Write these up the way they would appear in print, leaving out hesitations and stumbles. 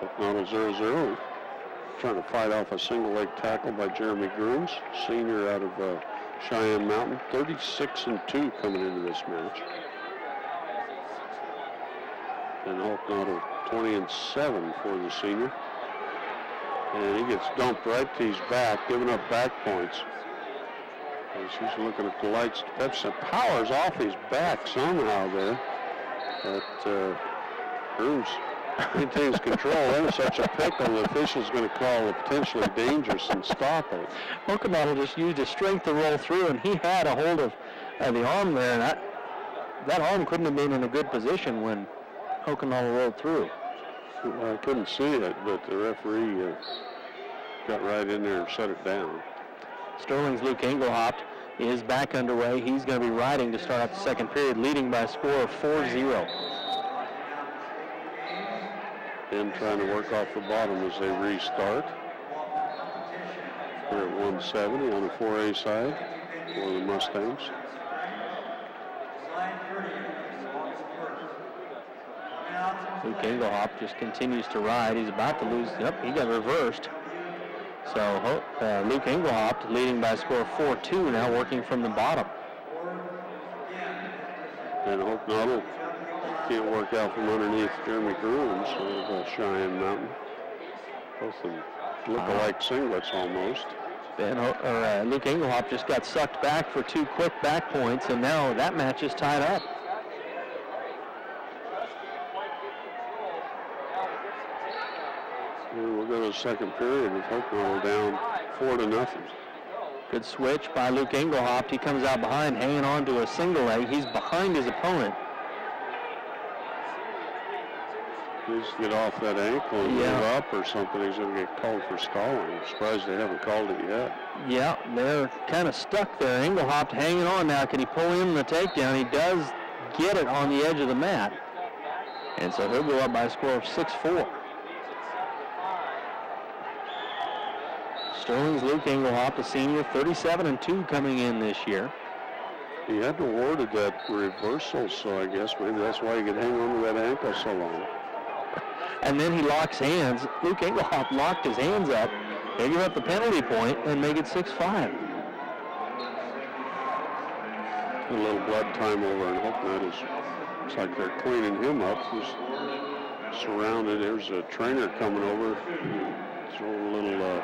Hochanadel 0-0. Trying to fight off a single leg tackle by Jeremy Grooms, senior out of Cheyenne Mountain. 36-2 coming into this match. And Hochanadel 20-7 for the senior. And he gets dumped right to his back, giving up back points. As he's looking at the lights, Pepsi powers off his back somehow there. But Grooms maintains control. In such a pickle, the official's going to call it potentially dangerous and stop it. Hochanadel just used his strength to roll through, and he had a hold of the arm there, and that arm couldn't have been in a good position when Hochanadel rolled through. Well, I couldn't see it, but the referee got right in there and shut it down. Sterling's Luke Engelhaupt is back underway. He's going to be riding to start out the second period, leading by a score of 4-0. And trying to work off the bottom as they restart. We're at 170 on the 4A side for the Mustangs. Luke Engelhaupt just continues to ride. He's about to lose. Yep, he got reversed. So Luke Engelhaupt leading by a score of 4-2 now, working from the bottom. And Hochanadel can't work out from underneath Jeremy Grooms of Cheyenne Mountain. Both of them look alike singlets almost. Luke Engelhaupt just got sucked back for 2 quick back points, and now that match is tied up. We'll go to the second period with Hochanadel down 4-0. Good switch by Luke Engelhaupt. He comes out behind, hanging on to a single leg. He's behind his opponent. He's get off that ankle and move up or something. He's going to get called for stalling. I'm surprised they haven't called it yet. Yeah, they're kind of stuck there. Engelhaupt hanging on now. Can he pull in the takedown? He does get it on the edge of the mat. And so he'll go up by a score of 6-4. Sterling's Luke Engelhaupt, a senior, 37-2 coming in this year. He hadn't awarded that reversal, so I guess maybe that's why he could hang on to that ankle so long. And then he locks hands. Luke Engelhaupt locked his hands up. They give up the penalty point and make it 6-5. A little blood time over in Hochanadel. Looks like they're cleaning him up. He's surrounded. There's a trainer coming over. Throw a little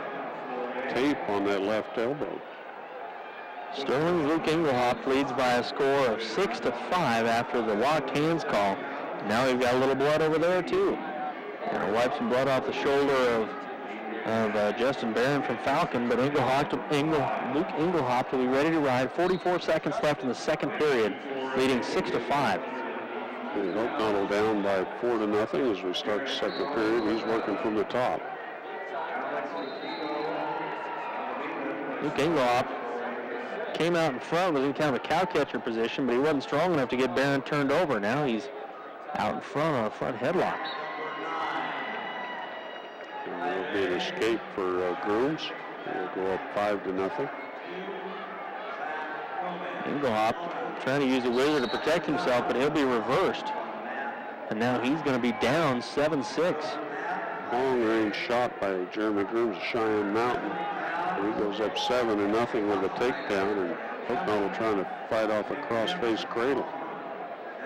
tape on that left elbow. Sterling's Luke Engelhaupt leads by a score of 6-5 after the locked hands call. Now we've got a little blood over there too. Gonna wipe some blood off the shoulder of Justin Barron from Falcon, but Luke Engelhaupt will be ready to ride. 44 seconds left in the second period, leading 6-5. Hochanadel down by 4-0 as we start the second period. He's working from the top. Luke Engelhaupt came out in front, was in kind of a cow catcher position, but he wasn't strong enough to get Barron turned over. Now he's out in front on a front headlock. And there'll be an escape for Grooms. He'll go up 5-0. Engelhaupt trying to use a whizzer to protect himself, but he'll be reversed. And now he's going to be down 7-6. Long-range shot by Jeremy Grooms of Cheyenne Mountain. He goes up 7-0 with a takedown, and Hochanadel trying to fight off a cross-face cradle.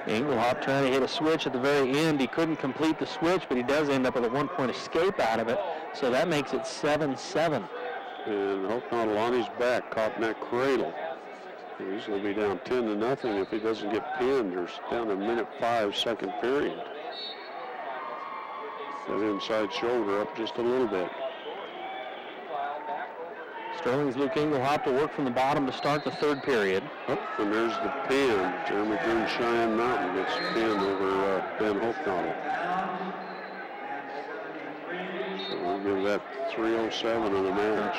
Engelhaupt trying to hit a switch at the very end. He couldn't complete the switch, but he does end up with a 1-point escape out of it. So that makes it 7-7. And Hochanadel on his back, caught in that cradle. He's going to be down 10-0 if he doesn't get pinned, or down to minute 5, second period. That inside shoulder up just a little bit. Sterling's Luke Engelhaupt will work from the bottom to start the third period. And there's the pin. Jeremy Grooms, Cheyenne Mountain gets pinned over Ben Hochanadel. So we'll give that 3:07 in the match.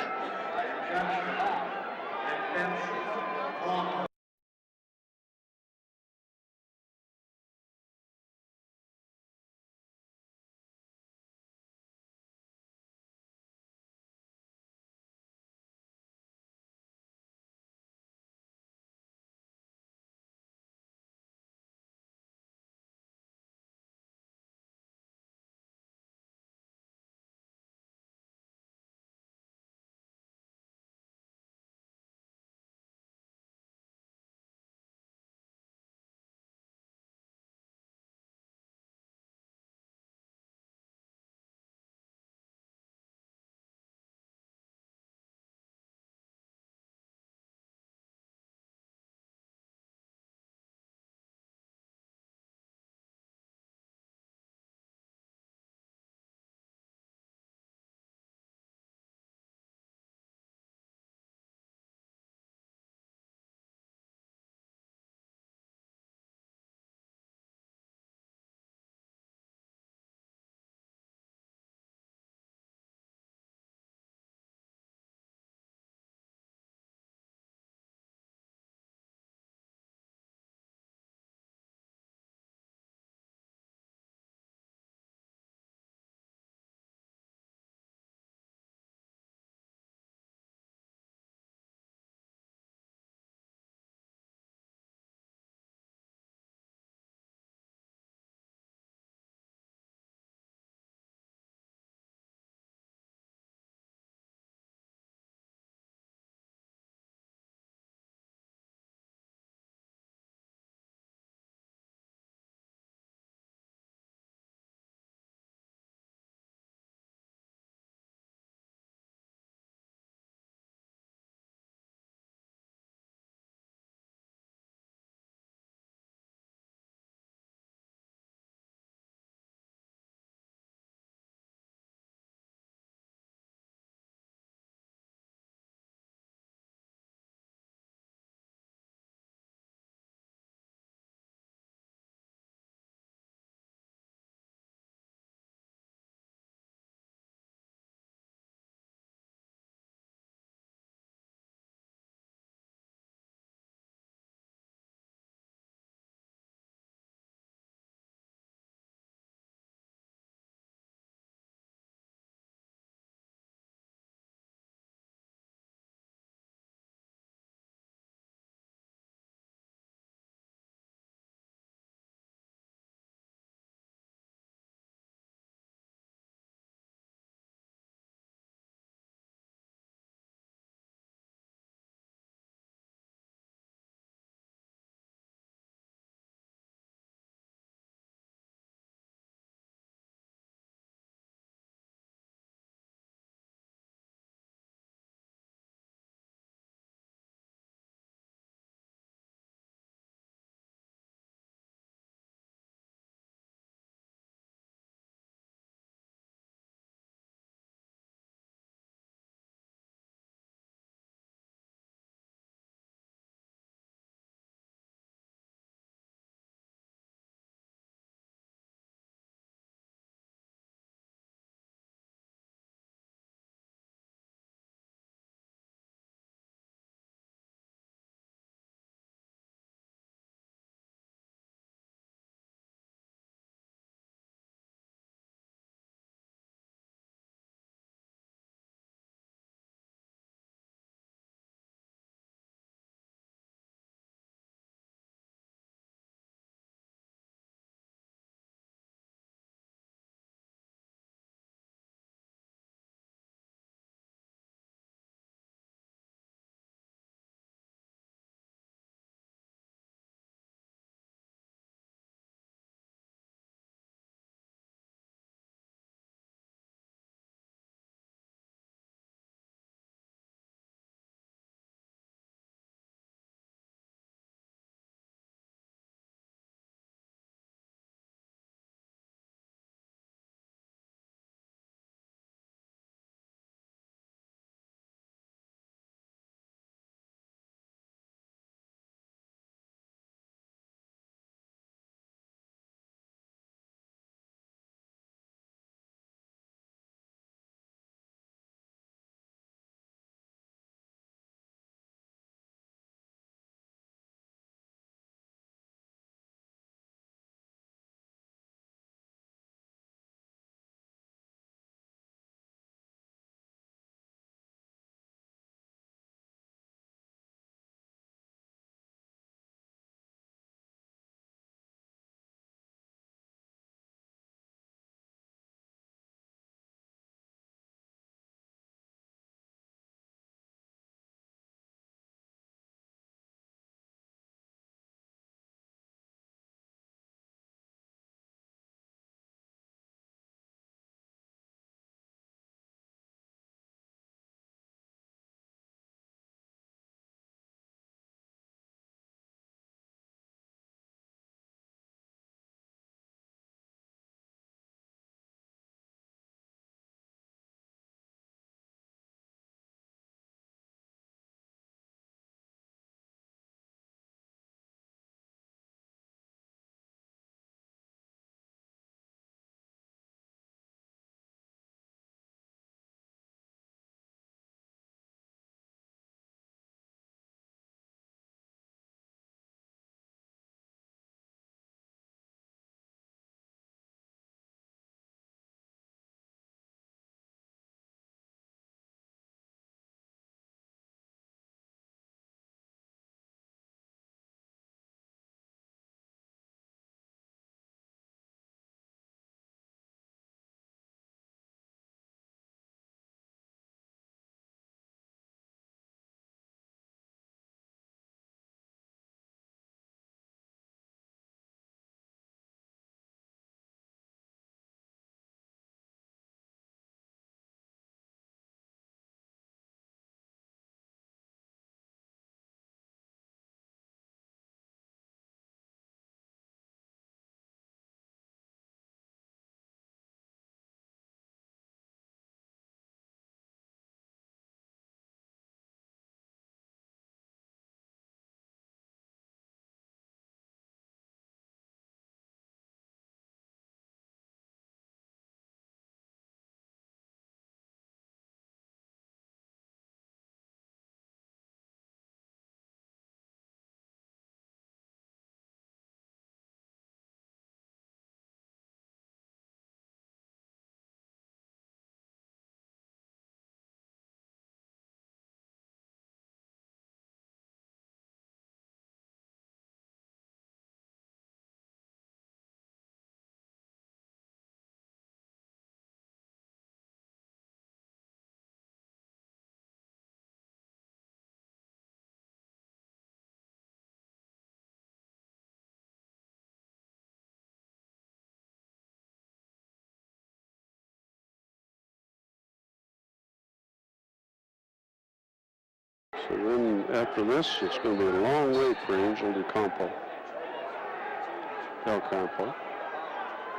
So then after this, it's going to be a long wait for Angel Del Campo.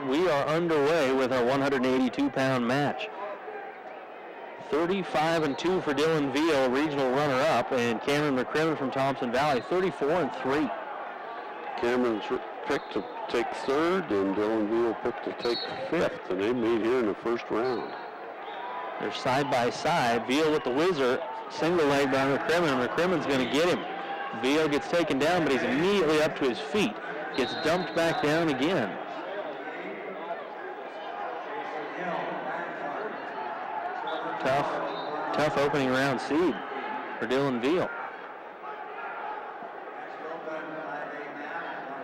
We are underway with our 182-pound match. 35-2 for Dylan Veal, regional runner-up, and Cameron McCrimmon from Thompson Valley, 34-3. Cameron's picked to take third, and Dylan Veal picked to take fifth, and they meet here in the first round. They're side by side. Veal with the whizzer, single leg by McCrimmon. McCrimmon's going to get him. Veal gets taken down, but he's immediately up to his feet. Gets dumped back down again. Tough opening round seed for Dylan Veal.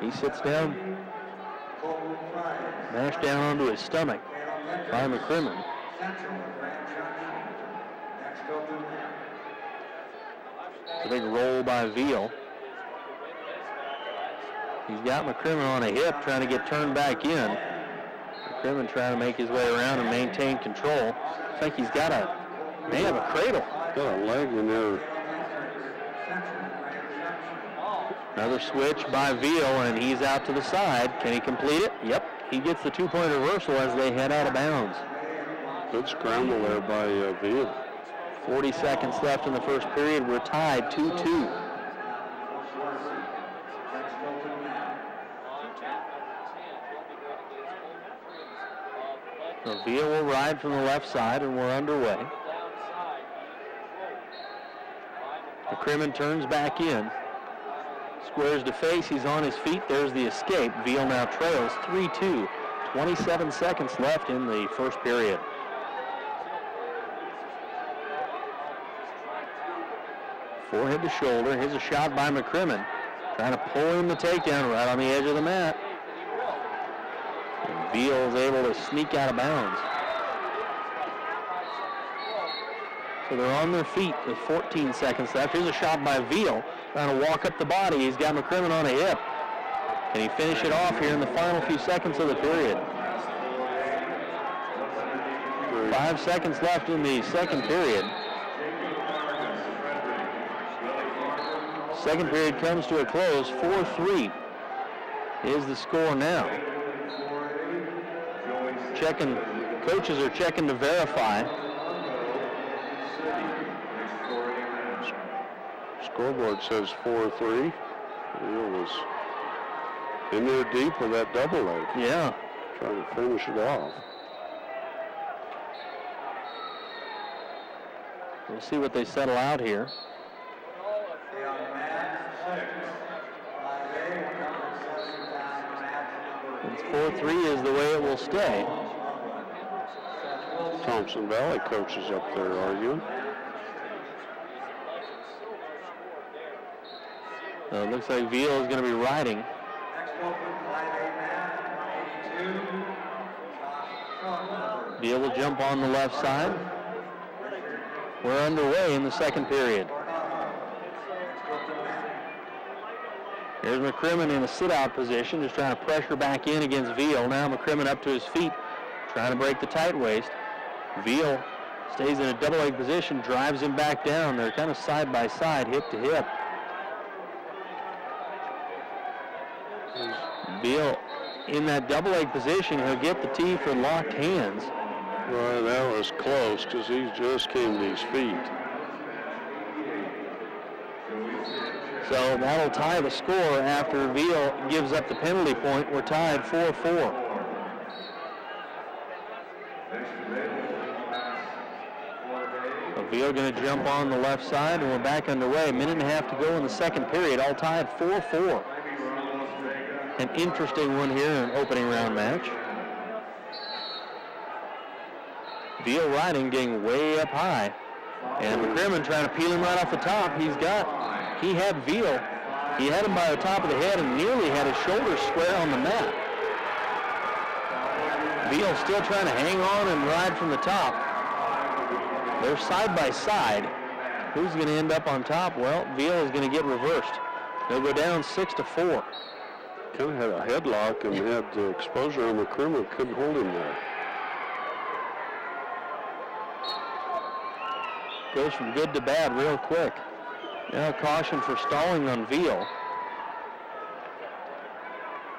He sits down, mashed down onto his stomach by McCrimmon. It's a big roll by Veal. He's got McCrimmon on a hip, trying to get turned back in. McCrimmon trying to make his way around and maintain control. Looks like he's got may have a cradle. Got a leg in there. Another switch by Veal, and he's out to the side. Can he complete it? Yep. He gets the two-point reversal as they head out of bounds. Good scramble there by Veal. 40 seconds left in the first period. We're tied 2-2. So Veal will ride from the left side, and we're underway. McCrimmon turns back in. Squares to face. He's on his feet. There's the escape. Veal now trails 3-2. 27 seconds left in the first period. Forehead to shoulder. Here's a shot by McCrimmon. Trying to pull him the takedown right on the edge of the mat. And Veal is able to sneak out of bounds. So they're on their feet with 14 seconds left. Here's a shot by Veal. Trying to walk up the body. He's got McCrimmon on a hip. Can he finish it off here in the final few seconds of the period? 5 seconds left in the second period. Second period comes to a close. 4-3 is the score now. Coaches are checking to verify. Scoreboard says 4-3. Veal was in there deep with that double leg. Yeah. Trying to finish it off. We'll see what they settle out here. It's 4-3 is the way it will stay. Thompson Valley coaches up there arguing. It looks like Veal is going to be riding. Veal will jump on the left side. We're underway in the second period. Here's McCrimmon in a sit-out position, just trying to pressure back in against Veal. Now McCrimmon up to his feet, trying to break the tight waist. Veal stays in a double leg position, drives him back down. They're kind of side by side, hip to hip. Veal in that double leg position, he'll get the tee for locked hands. Well, that was close because he just came to his feet. So that'll tie the score after Veal gives up the penalty point. We're tied 4-4. Veal going to jump on the left side, and we're back underway. A minute and a half to go in the second period, all tied 4-4. An interesting one here in an opening round match. Veal riding, getting way up high. And McCrimmon trying to peel him right off the top. He had Veal. He had him by the top of the head and nearly had his shoulders square on the mat. Veal still trying to hang on and ride from the top. They're side by side. Who's going to end up on top? Well, Veal is going to get reversed. They'll go down 6-4. Kind of had a headlock and had the exposure on McCrimmon. Couldn't hold him there. Goes from good to bad real quick. Now caution for stalling on Veal.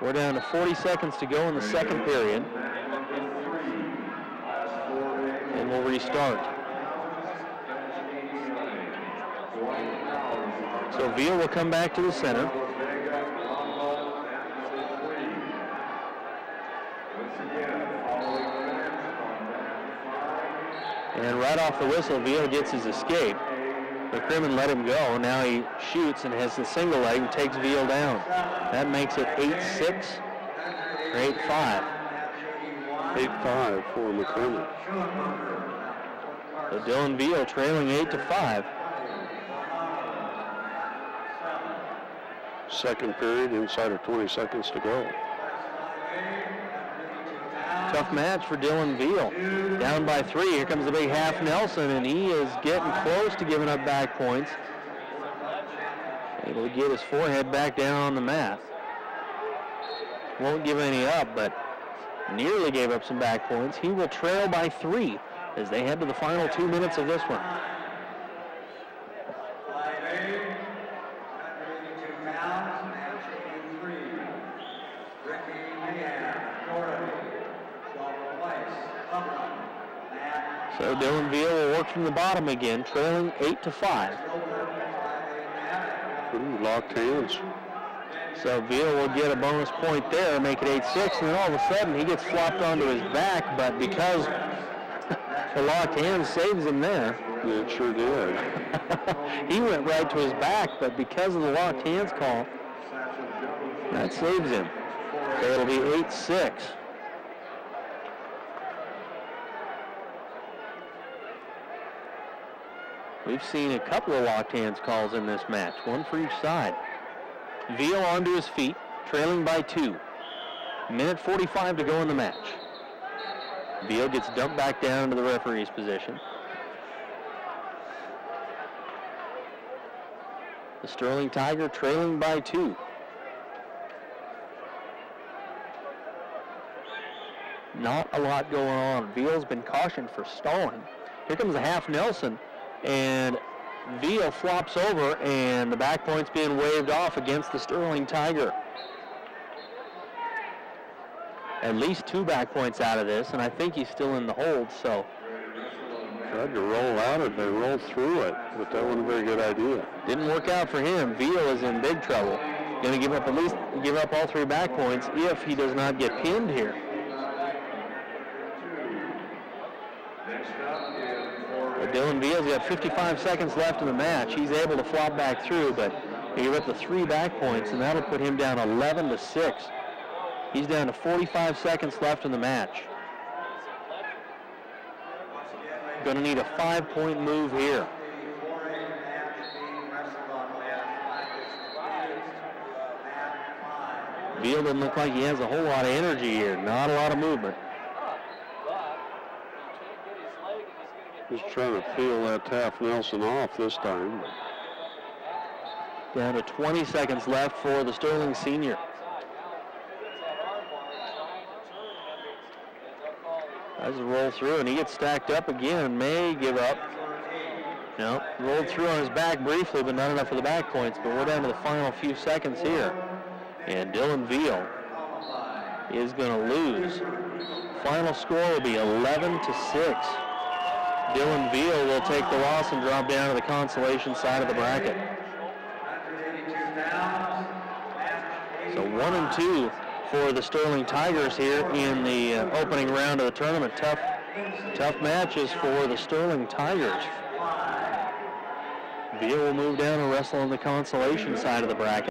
We're down to 40 seconds to go in the second period. And we'll restart. So Veal will come back to the center. And right off the whistle, Veal gets his escape. The Crimson let him go. Now he shoots and has the single leg and takes Veal down. That makes it 8-6 or 8-5. 8-5 for McCrimmon. So Dylan Veal trailing 8-5. Second period, inside of 20 seconds to go. Tough match for Dylan Veal. Down by 3. Here comes the big half Nelson, and he is getting close to giving up back points. Able to get his forehead back down on the mat. Won't give any up, but nearly gave up some back points. He will trail by 3 as they head to the final 2 minutes of this one. So Dylan Veal will work from the bottom again, trailing 8-5. Locked hands. So Veal will get a bonus point there, make it 8-6, and then all of a sudden he gets flopped onto his back, but because the locked hands saves him there. It sure did. He went right to his back, but because of the locked hands call, that saves him. So it'll be 8-6. We've seen a couple of locked hands calls in this match, one for each side. Veal onto his feet, trailing by 2. Minute 45 to go in the match. Veal gets dumped back down into the referee's position. The Sterling Tiger trailing by 2. Not a lot going on. Veal's been cautioned for stalling. Here comes a half Nelson, and Veal flops over, and the back point's being waved off against the Sterling Tiger. At least 2 back points out of this, and I think he's still in the hold, so. Tried to roll out it, they rolled through it, but that wasn't a very good idea. Didn't work out for him. Veal is in big trouble. Going to give up all 3 back points if he does not get pinned here. But Dylan Veal's got 55 seconds left in the match. He's able to flop back through, but he gave up the 3 back points, and that'll put him down 11-6. He's down to 45 seconds left in the match. Going to need a 5-point move here. Veal doesn't look like he has a whole lot of energy here. Not a lot of movement. He's trying to peel that half Nelson off this time. Down to 20 seconds left for the Sterling senior. As a roll through, and he gets stacked up again, may give up. No, rolled through on his back briefly, but not enough for the back points. But we're down to the final few seconds here. And Dylan Veal is going to lose. Final score will be 11-6. Dylan Veal will take the loss and drop down to the consolation side of the bracket. So 1-2 for the Sterling Tigers here in the opening round of the tournament. Tough matches for the Sterling Tigers. Veal will move down and wrestle on the consolation side of the bracket.